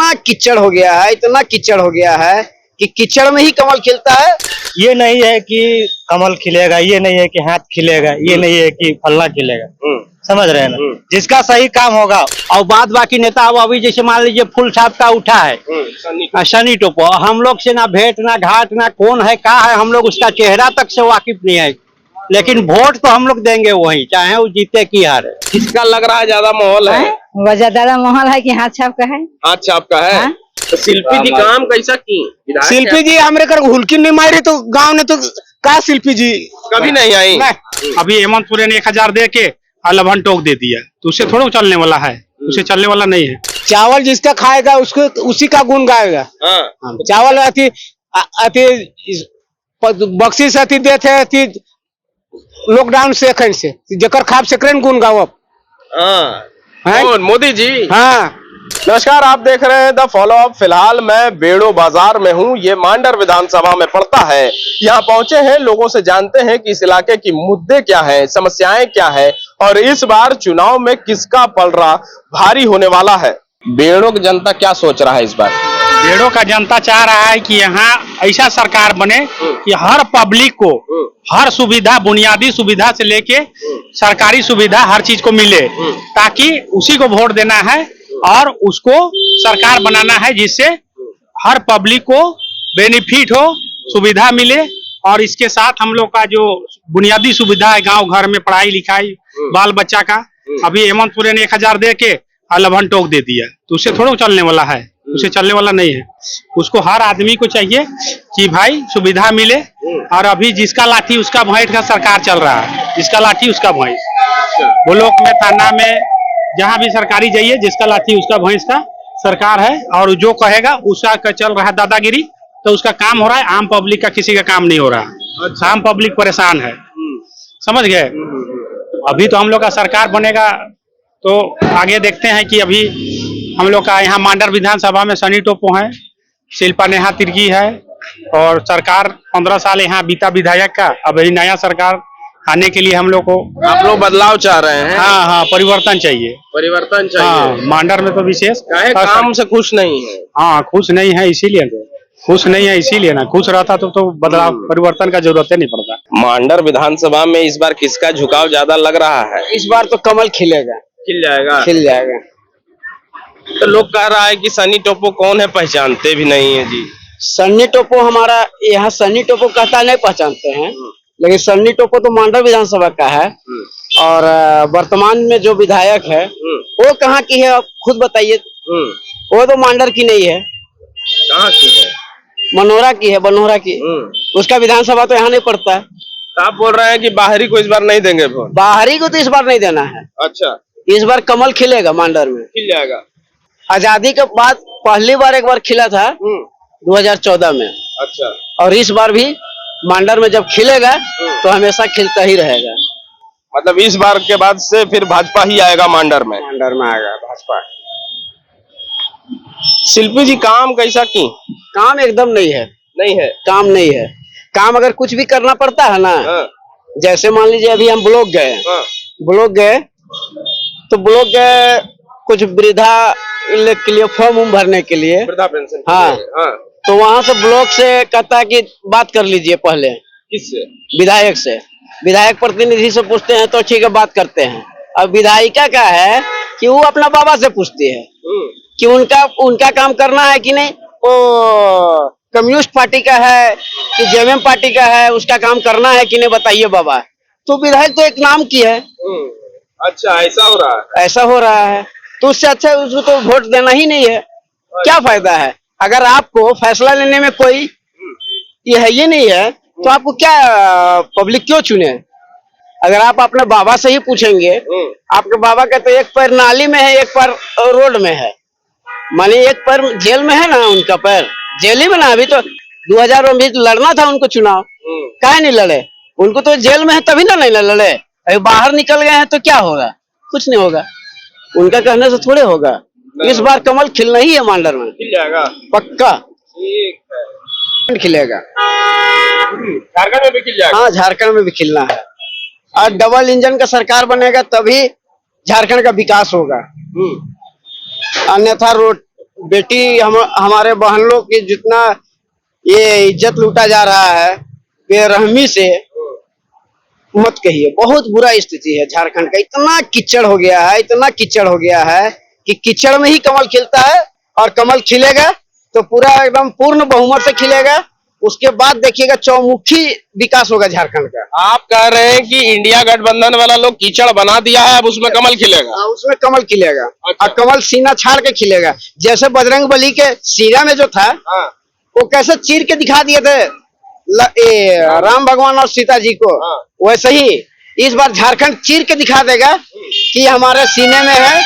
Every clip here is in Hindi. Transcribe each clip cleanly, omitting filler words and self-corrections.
इतना कीचड़ हो गया है, इतना कीचड़ हो गया है कि कीचड़ में ही कमल खिलता है। ये नहीं है कि कमल खिलेगा, ये नहीं है कि हाथ खिलेगा, ये नहीं है कि फलना खिलेगा। समझ रहे हैं ना, जिसका सही काम होगा। और बाद बाकी नेता अब अभी जैसे मान लीजिए फुल छाप का उठा है सनी टोपो, हम लोग से ना भेंट ना घाट ना कौन है क्या है, हम लोग उसका चेहरा तक से वाकिफ नहीं है, लेकिन वोट तो हम लोग देंगे वही, चाहे वो जीते की हारे। किसका लग रहा है ज्यादा माहौल है? ज्यादा माहौल है कि हाथ छाप का है। हाथ छाप का है। तो शिल्पी जी काम कैसा की? शिल्पी जी हमरे कर हुलकी नहीं मारी तो गांव ने तो का शिल्पी जी कभी नहीं आई। अभी हेमंत सोरेन ने 1000 दे के लभन टोक दे दिया, तो उससे थोड़ा चलने वाला है, उसे चलने वाला नहीं है। चावल जिसका खाएगा उसको उसी का गुण गाएगा। चावल अति बख्शीश अति देते अति लॉकडाउन से जकर खाप से गुण गाओ। मोदी जी। हाँ नमस्कार, आप देख रहे हैं द फॉलो अप। फिलहाल मैं बेड़ो बाजार में हूँ, ये मांडर विधानसभा में पड़ता है। यहाँ पहुंचे हैं, लोगों से जानते हैं कि इस इलाके की मुद्दे क्या है, समस्याएं क्या है और इस बार चुनाव में किसका पलड़ा भारी होने वाला है। बेड़ो की जनता क्या सोच रहा है इस बार? बेड़ो का जनता चाह रहा है कि यहाँ ऐसा सरकार बने कि हर पब्लिक को हर सुविधा, बुनियादी सुविधा से लेके सरकारी सुविधा हर चीज को मिले, ताकि उसी को वोट देना है और उसको सरकार बनाना है जिससे हर पब्लिक को बेनिफिट हो, सुविधा मिले। और इसके साथ हम लोग का जो बुनियादी सुविधा है गांव घर में, पढ़ाई लिखाई बाल बच्चा का, अभी हेमंत सोरेन ने 1000 दे के लभन टोक दे दिया, तो उससे थोड़ा चलने वाला है, उसे चलने वाला नहीं है। उसको हर आदमी को चाहिए कि भाई सुविधा मिले। और अभी जिसका लाठी उसका भैंस का सरकार चल रहा है, जिसका लाठी उसका भैंस। ब्लॉक में, थाना में, जहाँ भी सरकारी जाइए, जिसका लाठी उसका भैंस का सरकार है। और जो कहेगा उसका चल रहा है दादागिरी, तो उसका काम हो रहा है, आम पब्लिक का किसी का काम नहीं हो रहा। आम पब्लिक परेशान है, समझ गए। अभी तो हम लोग का सरकार बनेगा तो आगे देखते हैं कि अभी हम लोग का यहाँ मांडर विधानसभा में सनी टोपो है, शिल्पा नेहा तिर्की है और सरकार 15 साल यहाँ बीता विधायक का। अब नया सरकार आने के लिए हम लोग को, आप लोग बदलाव चाह रहे हैं? हाँ, परिवर्तन चाहिए, परिवर्तन चाहिए। हाँ, मांडर में तो विशेष काम से खुश नहीं है। हाँ, खुश नहीं है, इसीलिए खुश नहीं है, इसीलिए ना। खुश रहता तो बदलाव परिवर्तन का जरूरत नहीं पड़ता। मांडर विधानसभा में इस बार किसका झुकाव ज्यादा लग रहा है? इस बार तो कमल खिलेगा, खिल जाएगा, खिल जाएगा। तो लोग कह रहा है कि सनी टोपो कौन है, पहचानते भी नहीं है जी। सन्नी टोपो हमारा यहाँ सन्नी टोपो कहता नहीं पहचानते हैं, लेकिन सन्नी टोपो तो मांडर विधानसभा का है। और वर्तमान में जो विधायक है वो कहाँ की है, आप खुद बताइए। वो तो मांडर की नहीं है, कहाँ की है? मनोरा की है, बनोरा की। उसका विधानसभा तो यहाँ नहीं पड़ता है। तो आप बोल रहे हैं कि बाहरी को इस बार नहीं देंगे वोट? बाहरी को तो इस बार नहीं देना है। अच्छा, इस बार कमल खिलेगा मांडर में, खिल जाएगा। आजादी के बाद पहली बार एक बार खिला था 2014 में। अच्छा, और इस बार भी मांडर में जब खिलेगा तो हमेशा खिलता ही रहेगा। मतलब इस बार के बाद से फिर भाजपा ही आएगा मांडर में? मांडर में आएगा भाजपा। शिल्पी जी काम कैसा की? काम एकदम नहीं है, नहीं है, काम नहीं है। काम अगर कुछ भी करना पड़ता है ना, जैसे मान लीजिए अभी हम ब्लॉक गए, तो ब्लॉक गए कुछ वृद्धा के लिए फॉर्म भरने के लिए, वृद्धा पेंशन। हाँ, तो वहाँ से ब्लॉक से कहता है कि बात कर लीजिए पहले। किससे? विधायक से। विधायक प्रतिनिधि से पूछते हैं तो ठीक है बात करते हैं। अब विधायिका का है कि वो अपना बाबा से पूछती है कि उनका काम करना है कि नहीं, वो कम्युनिस्ट पार्टी का है कि जेएमएम पार्टी का है, उसका काम करना है कि नहीं बताइए बाबा। तो विधायक तो एक नाम की है। अच्छा, ऐसा हो रहा है? ऐसा हो रहा है, तो उससे अच्छा उसको तो वोट देना ही नहीं है। क्या फायदा है? अगर आपको फैसला लेने में कोई ये नहीं है तो आपको क्या, पब्लिक क्यों चुने? अगर आप अपने बाबा से ही पूछेंगे, आपके बाबा का तो एक पैर नाली में है, एक पैर रोड में है, माने एक पैर जेल में है ना, उनका पैर जेल ही में ना। अभी तो 2000 में भी लड़ना था उनको चुनाव, काहे नहीं लड़े? उनको तो जेल में है तभी ना नहीं लड़े। अभी बाहर निकल गए हैं तो क्या होगा? कुछ नहीं होगा, उनका कहने से थोड़े होगा। इस बार कमल खिलना ही है मांडर में, खिल जाएगा पक्का। ठीक है, खिलेगा। झारखंड में भी खिल जाएगा? हाँ, झारखंड में भी खिलना है। और डबल इंजन का सरकार बनेगा तभी झारखंड का विकास होगा, अन्यथा बेटी हमारे बहन लोग की जितना ये इज्जत लूटा जा रहा है बेरहमी से, मत कहिए। बहुत बुरा स्थिति है झारखंड का। इतना कीचड़ हो गया है, इतना कीचड़ हो गया है कि कीचड़ में ही कमल खिलता है, और कमल खिलेगा तो पूरा एकदम पूर्ण बहुमत से खिलेगा। उसके बाद देखिएगा चौमुखी विकास होगा झारखंड का। आप कह रहे हैं कि इंडिया गठबंधन वाला लोग कीचड़ बना दिया है, अब उसमें कमल खिलेगा। हाँ, उसमें कमल खिलेगा। अच्छा। और कमल सीना छाड़ के खिलेगा। जैसे बजरंग बली के सीना में जो था, हाँ। वो कैसे चीर के दिखा दिए थे राम भगवान और सीता जी को, हाँ। वैसे ही इस बार झारखंड चीर के दिखा देगा कि हमारे सीने में है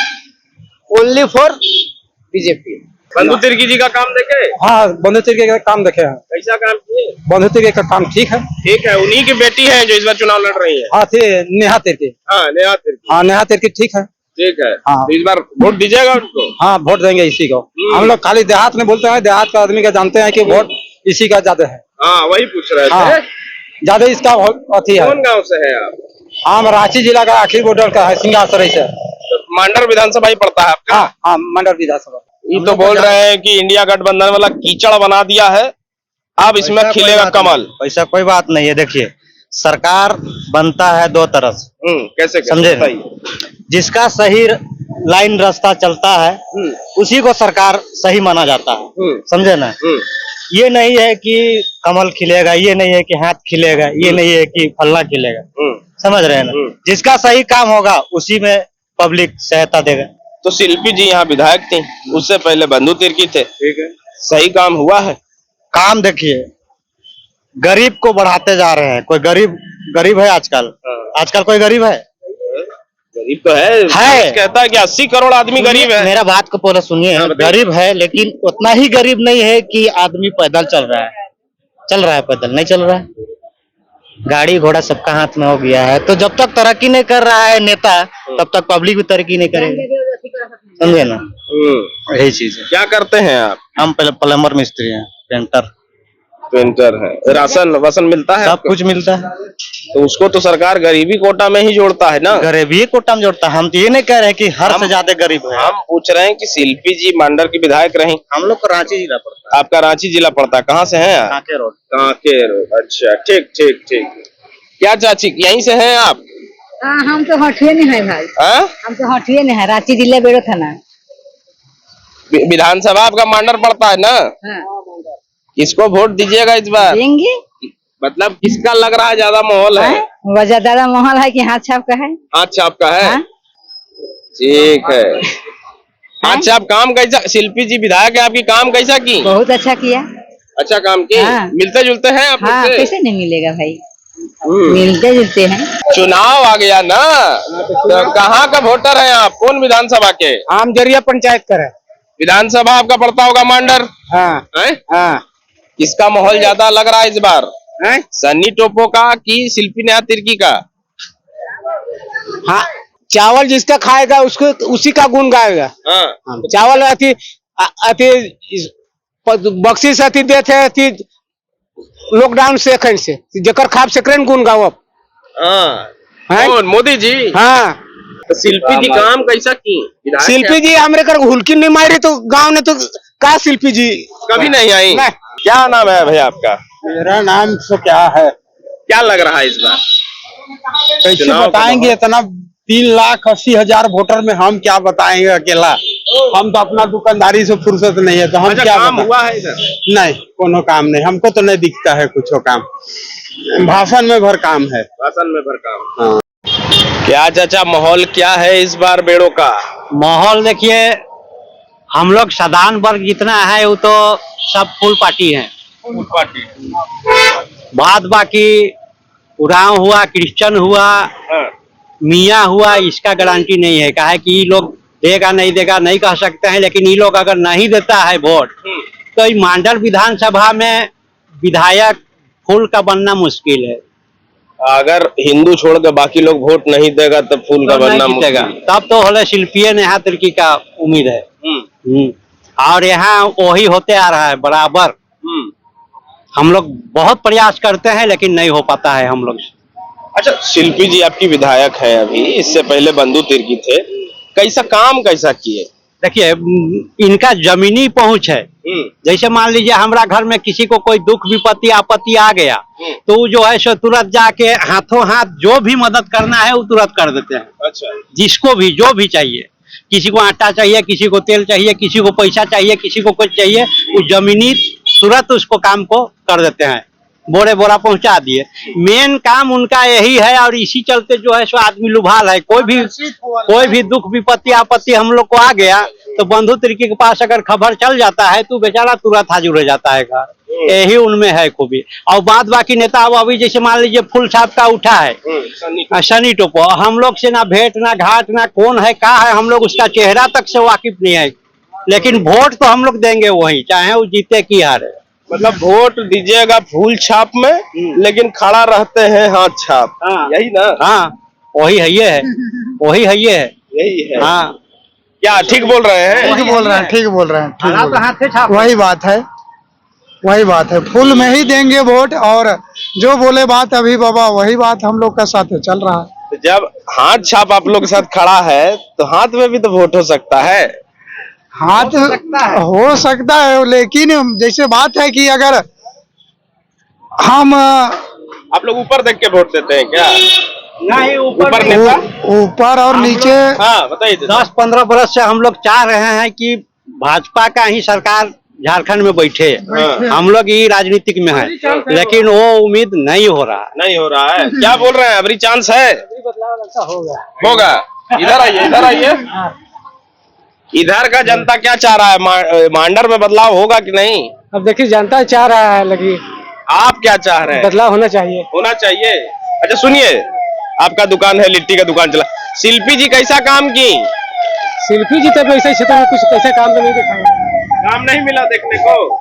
only for BJP. Bandhu Tirkey जी का काम देखे, हाँ, बंधु तिर्की का काम देखे हैं। कैसा काम किए? बंधु तिर्की का काम ठीक है। ठीक है, उन्हीं की बेटी है जो इस बार चुनाव लड़ रही है। हाँ, थे नेहा तिर्की। हाँ, नेहा तिर्की। हाँ, नेहा तिर्की ठीक है। ठीक है। हाँ। तो इस बार वोट दीजिएगा उनको? हाँ, वोट देंगे इसी को। हम लोग खाली देहात में बोलते हैं, देहात का आदमी का जानते हैं कि वोट इसी का ज्यादा है। हाँ, वही पूछ रहे हाँ, थे। ज्यादा इसका अथी है। कौन गांव से है आप? हम रांची जिला का आखिरी बॉर्डर का है, सिंगासरई से। तो मांडर विधानसभा ही पड़ता है आपका? हाँ हाँ, मंडल विधानसभा। ये तो बोल रहे हैं कि इंडिया गठबंधन वाला कीचड़ बना दिया है, अब इसमें खिलेगा कमल। ऐसा कोई बात नहीं है। देखिए, सरकार बनता है दो तरह से, कैसे समझे? बताइए। जिसका सही लाइन रास्ता चलता है उसी को सरकार सही माना जाता है, समझे ना? ये नहीं है कि कमल खिलेगा, ये नहीं है कि हाथ खिलेगा, ये नहीं है कि फलना खिलेगा, समझ रहे हैं ना? जिसका सही काम होगा उसी में पब्लिक सहायता देगा। तो शिल्पी जी यहाँ विधायक थी, उससे पहले बंधु तिर्की थे। ठीक है, सही काम हुआ है? काम देखिए, गरीब को बढ़ाते जा रहे हैं। कोई गरीब है आजकल? आजकल कोई गरीब है? गरीब तो है। कहता है कि 80 करोड़ आदमी गरीब है। मेरा बात को पहले सुनिए। हाँ, बताइए। गरीब है, लेकिन उतना ही गरीब नहीं है कि आदमी पैदल चल रहा है। पैदल नहीं चल रहा है। गाड़ी घोड़ा सबका हाथ में हो गया है। तो जब तक तरक्की नहीं कर रहा है नेता, तब तक पब्लिक भी तरक्की नहीं करेगी, समझे ना? यही चीज है। क्या करते हैं आप? हम पहले प्लम्बर मिस्त्री हैं, पेंटर है। राशन मिलता है? सब कुछ मिलता है। तो उसको तो सरकार गरीबी कोटा में ही जोड़ता है ना? गरीबी कोटा में जोड़ता है। हम तो ये नहीं कह रहे हैं कि हर से ज्यादा गरीब है। हम पूछ रहे हैं कि शिल्पी जी मांडर की विधायक रही। हम लोग को रांची जिला पड़ता है। आपका रांची जिला पड़ता है? कहाँ से हैं आप? कांके रोड। कांके रोड। अच्छा, ठीक ठीक ठीक। क्या चाची यहीं से हैं आप? हाँ, हम तो हठुए में है भाई। हम तो हठुए में है, रांची जिले बेड़ो थाना। विधानसभा आपका मांडर पड़ता है ना? हाँ। किसको वोट दीजिएगा इस बार? देंगे। मतलब किसका लग रहा है ज्यादा माहौल है? वजह ज्यादा माहौल है कि हाथ छाप का है। हाथ छाप का है। हाँ? ठीक है। हाथ छाप काम कैसा? शिल्पी जी विधायक है आपकी, काम कैसा की? बहुत अच्छा किया। अच्छा काम की। हाँ। मिलते जुलते हैं आप? हाँ, कैसे नहीं मिलेगा भाई, मिलते जुलते हैं। चुनाव आ गया ना, तो कहाँ का वोटर है आप? कौन विधानसभा के? आम जरिया पंचायत का है। विधानसभा आपका पड़ता होगा मांडर? हाँ हाँ। किसका माहौल ज्यादा लग रहा है इस बार? सन्नी टोपो का कि शिल्पी नेहा तिर्की का? हाँ, चावल जिसका खाएगा उसको उसी का गुण गाएगा। हाँ। चावल बख्शीश अति देते लॉकडाउन से एखन से जकर खाब से गुण गावब। कौन? मोदी जी? हाँ। तो शिल्पी जी काम कैसा की? शिल्पी जी हमरे कर हुलकी नहीं मारी तो गांव ने तो का शिल्पी जी कभी नहीं आई? क्या नाम है भैया आपका? मेरा नाम तो क्या है, क्या लग रहा है इस बार? कैसे बताएंगे? इतना 3,80,000 वोटर में हम क्या बताएंगे अकेला? हम तो अपना दुकानदारी से फुर्सत नहीं है, तो हम क्या काम हुआ है इधर? नहीं, कोनो काम नहीं, हमको तो नहीं दिखता है कुछ काम। भाषण में भर काम है। भाषण में भर काम। हाँ। क्या चाचा माहौल क्या है इस बार बेड़ो का? माहौल देखिए, हम लोग साधारण वर्ग जितना है वो तो सब फुल पार्टी है। बाद बाकी उराव हुआ, क्रिश्चियन हुआ, मियाँ हुआ, इसका गारंटी नहीं है। कहा है कि ये लोग देगा नहीं देगा नहीं कह सकते हैं, लेकिन ये लोग अगर नहीं देता है वोट तो मांडर विधानसभा में विधायक फूल का बनना मुश्किल है। अगर हिंदू छोड़ के बाकी लोग वोट नहीं देगा तब फूल का बनना मुश्किल, तब तो होले शिल्पी नेहा तिर्की का उम्मीद है। और यहाँ वही होते आ रहा है बराबर। हम लोग बहुत प्रयास करते हैं लेकिन नहीं हो पाता है हम लोग से। अच्छा, शिल्पी जी आपकी विधायक है अभी, इससे पहले बंधु तिर्की थे। कैसा काम कैसा किए? देखिए इनका जमीनी पहुंच है। जैसे मान लीजिए हमारा घर में किसी को कोई दुख विपत्ति आपत्ति आ गया तो वो जो है सो तुरंत जाके हाथों हाथ जो भी मदद करना है वो तुरंत कर देते हैं। अच्छा, जिसको भी जो भी चाहिए, किसी को आटा चाहिए, किसी को तेल चाहिए, किसी को पैसा चाहिए, किसी को कुछ चाहिए, वो जमीनी तुरंत उसको काम को कर देते हैं, बोरे बोरा पहुंचा दिए। मेन काम उनका यही है और इसी चलते जो है सो आदमी लुभाल है। कोई भी दुख विपत्ति आपत्ति हम लोग को आ गया तो बंधु तिर्की के पास अगर खबर चल जाता है तो बेचारा तुरंत हाजिर हो जाता है घर। यही उनमें है खूबी। और बाद बाकी नेता अभी जैसे मान लीजिए फुल छाप का उठा है सनी टोपो, हम लोग से ना भेंट ना घाट ना कौन है का है, हम लोग उसका चेहरा तक से वाकिफ नहीं है, लेकिन वोट तो हम लोग देंगे वही, चाहे वो जीते की हारे। मतलब वोट दीजिएगा फूल छाप में, लेकिन खड़ा रहते हैं हाथ छाप। हाँ। यही ना? हाँ वही है, ये है वही है, ये है यही है। हाँ क्या ठीक बोल रहे हैं? ठीक बोल रहे हैं, ठीक बोल रहे हैं, ठीक खड़ा बोल तो रहे हैं। हाथ से छाप। वही बात है, वही बात है, फुल में ही देंगे वोट। और जो बोले बात अभी बाबा वही बात हम लोग का साथ चल रहा है। तो जब हाथ छाप आप लोग के साथ खड़ा है तो हाथ में भी तो वोट हो सकता है। हाथ हो सकता है, लेकिन जैसे बात है कि अगर हम आप लोग ऊपर देख के वोट देते हैं क्या? नहीं ऊपर नेता? ऊपर और नीचे हाँ बताइए। 10-15 बरस से हम लोग चाह रहे हैं कि भाजपा का ही सरकार झारखंड में बैठे। हम लोग ही राजनीतिक में है, लेकिन वो उम्मीद नहीं हो रहा। नहीं हो रहा है? क्या बोल रहे हैं, अबरी चांस है? होगा। इधर आइए, इधर आइए। इधर का जनता क्या चाह रहा है? मांडर में बदलाव होगा कि नहीं? अब देखिए जनता चाह रहा है, लगी आप क्या चाह रहे हैं? बदलाव होना चाहिए। होना चाहिए। अच्छा सुनिए, आपका दुकान है, लिट्टी का दुकान चला, शिल्पी जी कैसा काम की? शिल्पी जी तब ऐसे क्षेत्र में कुछ ऐसा काम तो नहीं दिखाया, काम नहीं मिला देखने को?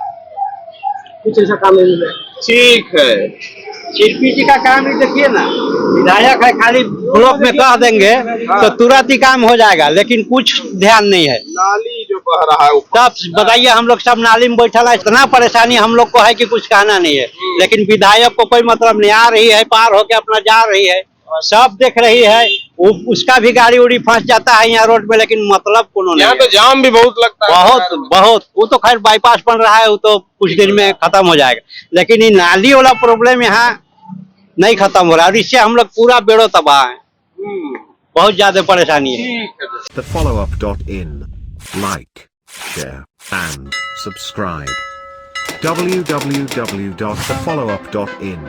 कुछ ऐसा काम नहीं मिला। ठीक है। शिल्पी जी का काम ही देखिए ना, विधायक है, खाली ब्लॉक में कह देंगे तो तुरंत ही काम हो जाएगा, लेकिन कुछ ध्यान नहीं है। नाली जो बह रहा है ऊपर, सब बताइए, हम लोग सब नाली में बैठा है, इतना परेशानी हम लोग को है कि कुछ कहना नहीं है, लेकिन विधायक को कोई मतलब नहीं। आ रही है पार होके अपना जा रही है, सब देख रही है, उसका भी गाड़ी उड़ी फंस जाता है यहाँ रोड में, लेकिन मतलब कोनो नहीं यहाँ तो है। जाम भी बहुत लगता है। बहुत बहुत, वो तो खैर बाईपास बन रहा है, वो तो कुछ दिन में खत्म हो जाएगा, लेकिन ये नाली वाला प्रॉब्लम यहाँ नहीं खत्म हो रहा है, और इससे हम लोग पूरा बेड़ो तबाह है, बहुत ज्यादा परेशानी है। thefollowup.in. Like, share, and subscribe. www.thefollowup.in